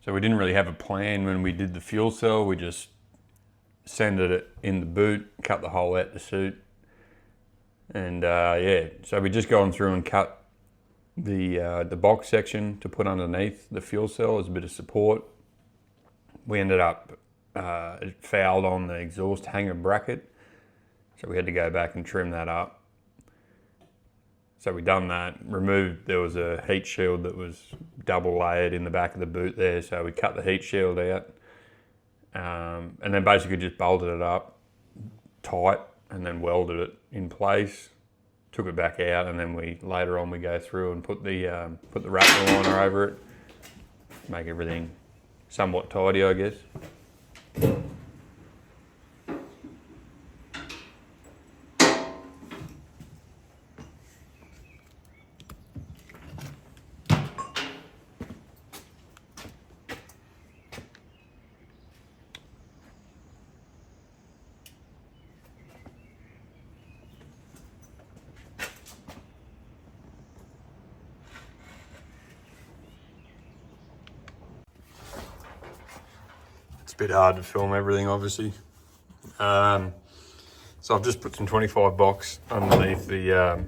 So we didn't really have a plan when we did the fuel cell. We just sanded it in the boot, cut the hole out the suit. And yeah, so we just gone through and cut the box section to put underneath the fuel cell as a bit of support. We ended up it fouled on the exhaust hanger bracket, so we had to go back and trim that up. So we done that, removed, there was a heat shield that was double layered in the back of the boot there, so we cut the heat shield out, and then basically just bolted it up tight and then welded it in place, took it back out, and then later on we go through and put the Raptor liner over it, make everything somewhat tidy, I guess. It's a bit hard to film everything, obviously. So I've just put some 25 box underneath the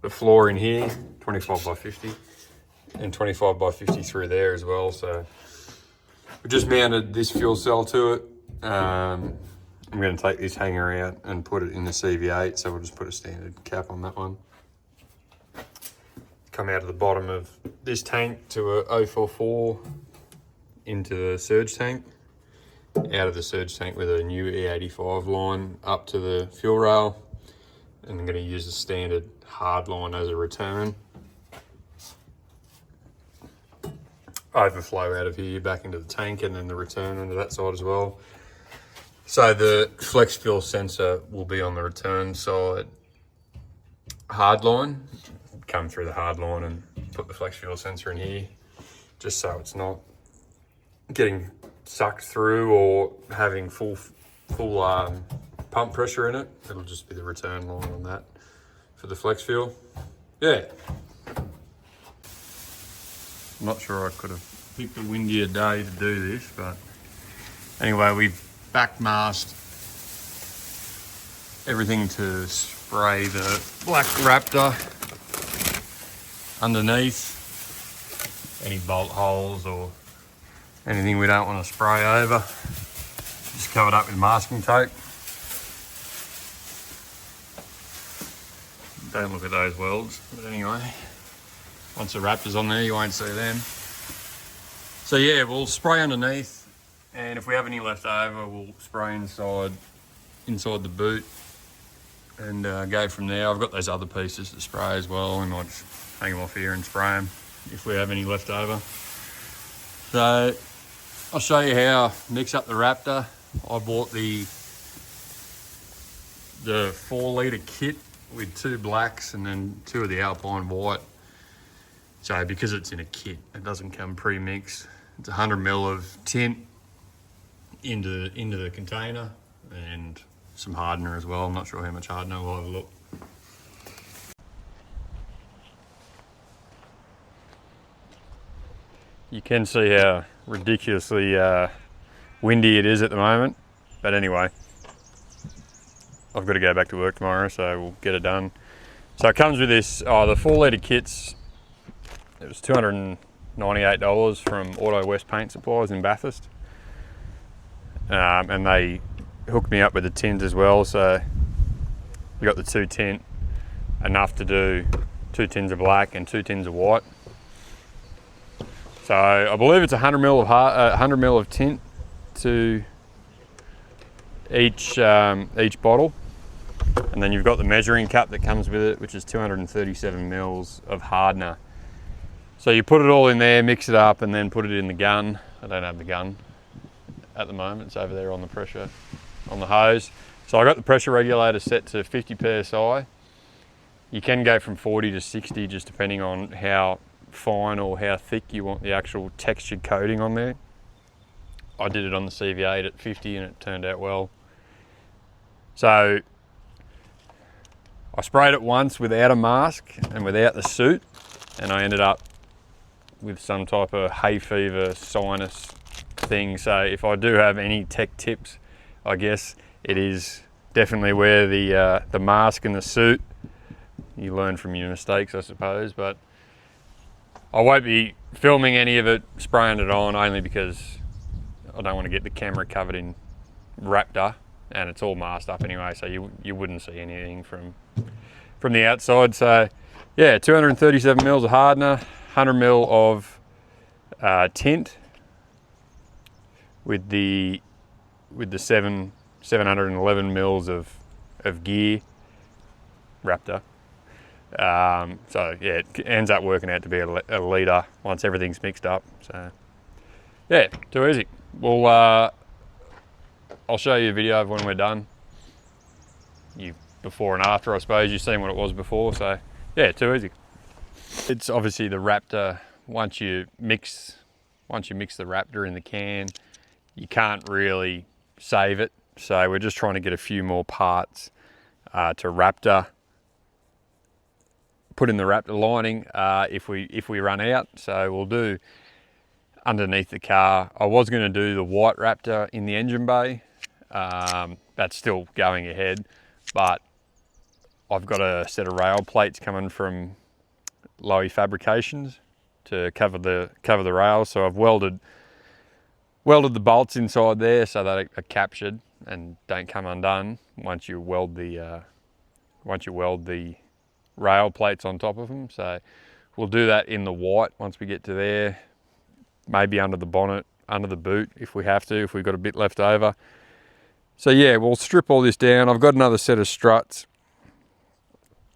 floor in here, 25 by 50, and 25 by 50 through there as well. So we just mounted this fuel cell to it. I'm going to take this hanger out and put it in the CV8, so we'll just put a standard cap on that one. Come out of the bottom of this tank to a 044 into the surge tank. Out of the surge tank with a new E85 line up to the fuel rail, and I'm going to use a standard hard line as a return. Overflow out of here back into the tank, and then the return into that side as well. So the flex fuel sensor will be on the return side hard line. Come through the hard line and put the flex fuel sensor in here, just so it's not getting sucked through or having full pump pressure in it. It'll just be the return line on that for the flex fuel. Yeah. I'm not sure I could have picked a windier day to do this, but anyway, we've backmasked everything to spray the black Raptor underneath any bolt holes or anything we don't want to spray over. Just cover it up with masking tape. Don't look at those welds, but anyway, once the Raptor's on there, you won't see them. So yeah, we'll spray underneath, and if we have any left over, we'll spray inside the boot and go from there. I've got those other pieces to spray as well. We might just hang them off here and spray them if we have any left over. So I'll show you how I mix up the Raptor. I bought the 4 litre kit with 2 blacks and then 2 of the Alpine white. So because it's in a kit, it doesn't come pre-mixed. It's 100 ml of tint into the container and some hardener as well. I'm not sure how much hardener. We'll have a look. You can see how ridiculously windy it is at the moment, but anyway, I've got to go back to work tomorrow, so we'll get it done. So it comes with this, the 4 litre kits. It was $298 from Auto West Paint Supplies in Bathurst, and they hooked me up with the tint as well. So we got the 2 tint, enough to do 2 tins of black and 2 tins of white. So I believe it's 100 ml of tint to each bottle, and then you've got the measuring cup that comes with it, which is 237 mils of hardener. So you put it all in there, mix it up, and then put it in the gun. I don't have the gun at the moment; it's over there on the pressure, on the hose. So I got the pressure regulator set to 50 psi. You can go from 40 to 60, just depending on how fine or how thick you want the actual textured coating on there. I did it on the CV8 at 50 and it turned out well. So I sprayed it once without a mask and without the suit, and I ended up with some type of hay fever sinus thing. So if I do have any tech tips, I guess it is definitely wear the mask and the suit. You learn from your mistakes, I suppose, but I won't be filming any of it, spraying it on, only because I don't want to get the camera covered in Raptor, and it's all masked up anyway, so you wouldn't see anything from the outside. So yeah, 237 mils of hardener, 100 mil of tint with the 711 mils of gear Raptor. So yeah, it ends up working out to be a litre once everything's mixed up. So yeah, too easy. Well, I'll show you a video of when we're done. Before and after, I suppose. You've seen what it was before, so yeah, too easy. It's obviously the Raptor. Once you mix the Raptor in the can, you can't really save it. So we're just trying to get a few more parts to Raptor. Put in the Raptor lining if we run out. So we'll do underneath the car. I was going to do the white Raptor in the engine bay. That's still going ahead, but I've got a set of rail plates coming from Lowy Fabrications to cover the rails. So I've welded the bolts inside there so that are captured and don't come undone once you weld the rail plates on top of them. So we'll do that in the white once we get to there, maybe under the bonnet, under the boot if we have to, if we've got a bit left over. So yeah, we'll strip all this down. I've got another set of struts.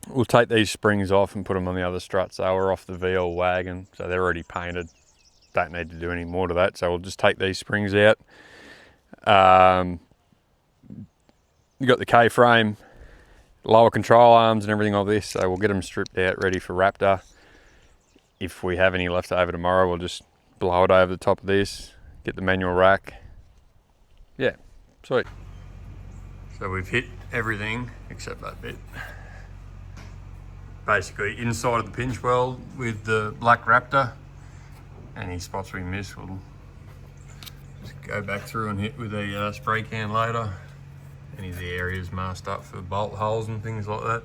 We'll take these springs off and put them on the other struts. They were off the VL wagon, so they're already painted. Don't need to do any more to that, so we'll just take these springs out. You got the K-frame, lower control arms and everything like this, so we'll get them stripped out, ready for Raptor. If we have any left over tomorrow, we'll just blow it over the top of this, get the manual rack. Yeah, sweet. So we've hit everything except that bit. Basically inside of the pinch weld with the black Raptor. Any spots we miss, we'll just go back through and hit with a spray can later. Any of the areas masked up for bolt holes and things like that.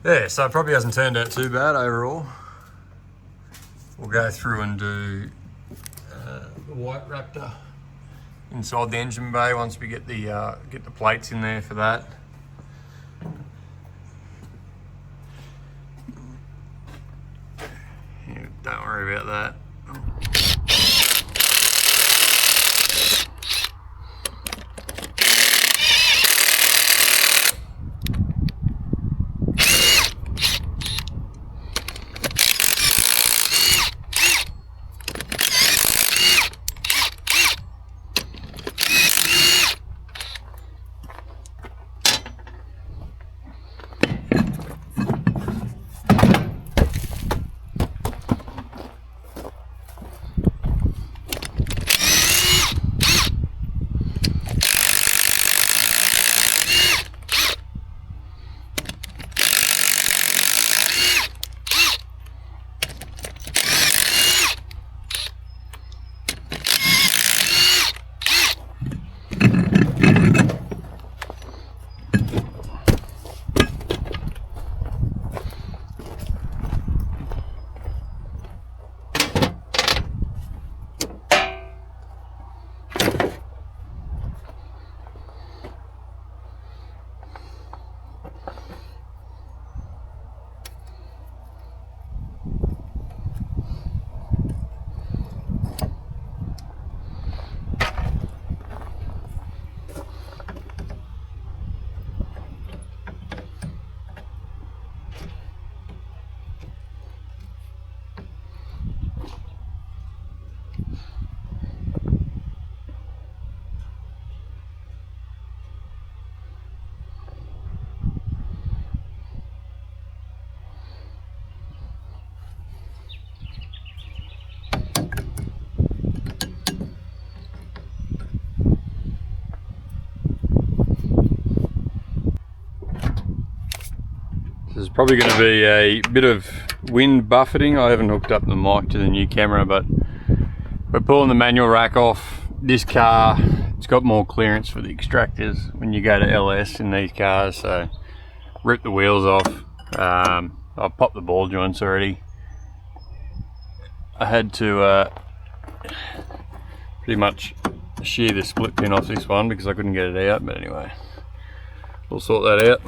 Yeah, so it probably hasn't turned out too bad overall. We'll go through and do the white Raptor inside the engine bay once we get the plates in there for that. Yeah, don't worry about that. There's probably going to be a bit of wind buffeting. I haven't hooked up the mic to the new camera, but We're pulling the manual rack off. This car, it's got more clearance for the extractors when you go to LS in these cars, so rip the wheels off. I've popped the ball joints already. I had to pretty much shear the split pin off this one because I couldn't get it out, but anyway, we'll sort that out.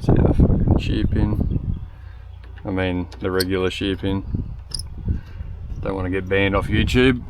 See the fucking shear pin. I mean the regular shear pin. Don't want to get banned off YouTube.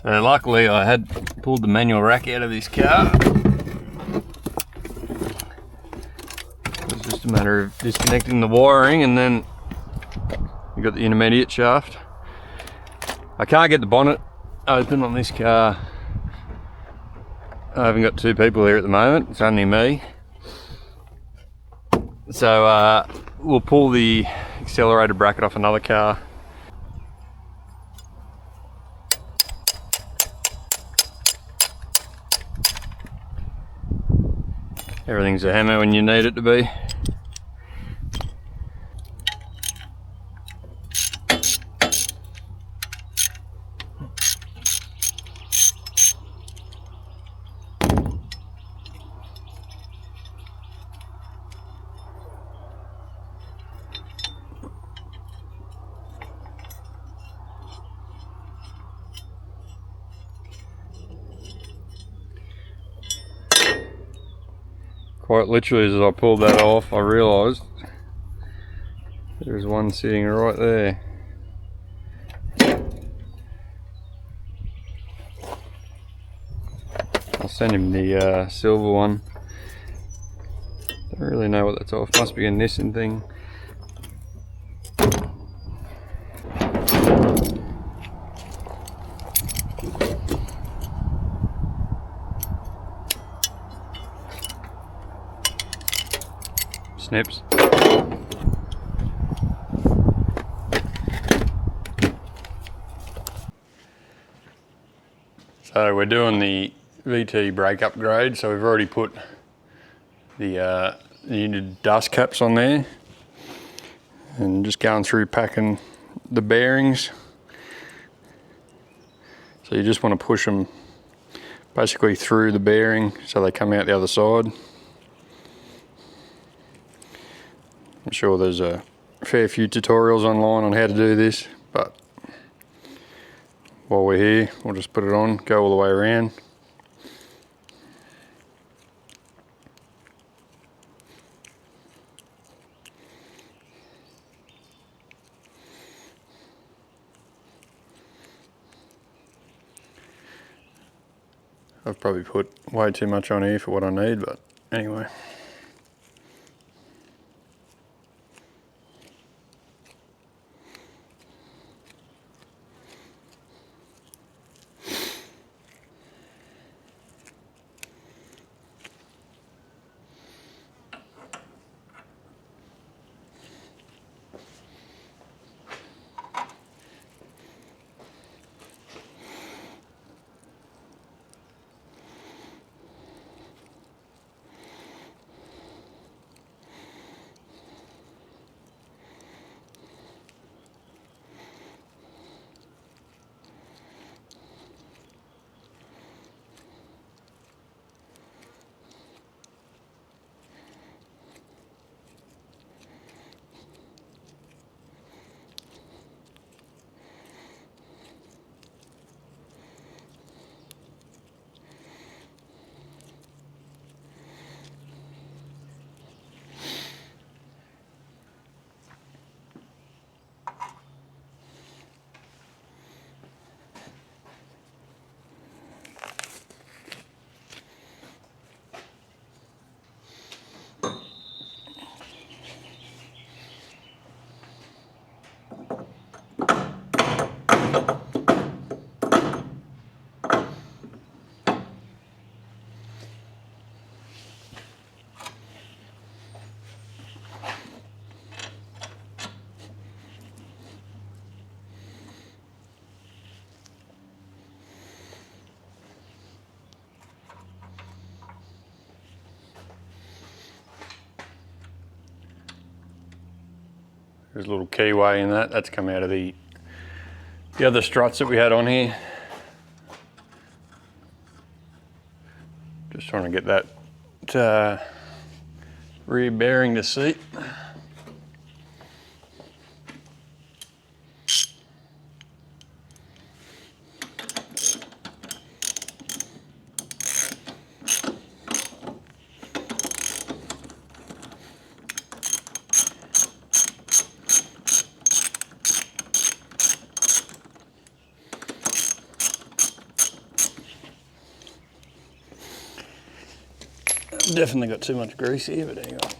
So luckily I had pulled the manual rack out of this car. It was just a matter of disconnecting the wiring, and then you got the intermediate shaft. I can't get the bonnet open on this car. I haven't got two people here at the moment, it's only me. So we'll pull the accelerator bracket off another car. Everything's a hammer when you need it to be. Quite literally, as I pulled that off, I realised there's one sitting right there. I'll send him the silver one. Don't really know what that's off. Must be a Nissan thing. Snips. So we're doing the VT brake upgrade. So we've already put the unit dust caps on there, and just going through packing the bearings. So you just want to push them basically through the bearing so they come out the other side. I'm sure there's a fair few tutorials online on how to do this, but while we're here, we'll just put it on, go all the way around. I've probably put way too much on here for what I need, but anyway. There's a little keyway in that. That's come out of the other struts that we had on here. Just trying to get that rear bearing to seat. Definitely got too much grease here, but hang on.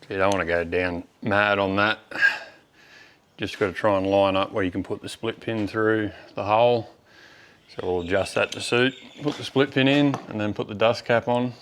You don't want to go down mad on that. Just got to try and line up where you can put the split pin through the hole. So we'll adjust that to suit, put the split pin in and then put the dust cap on.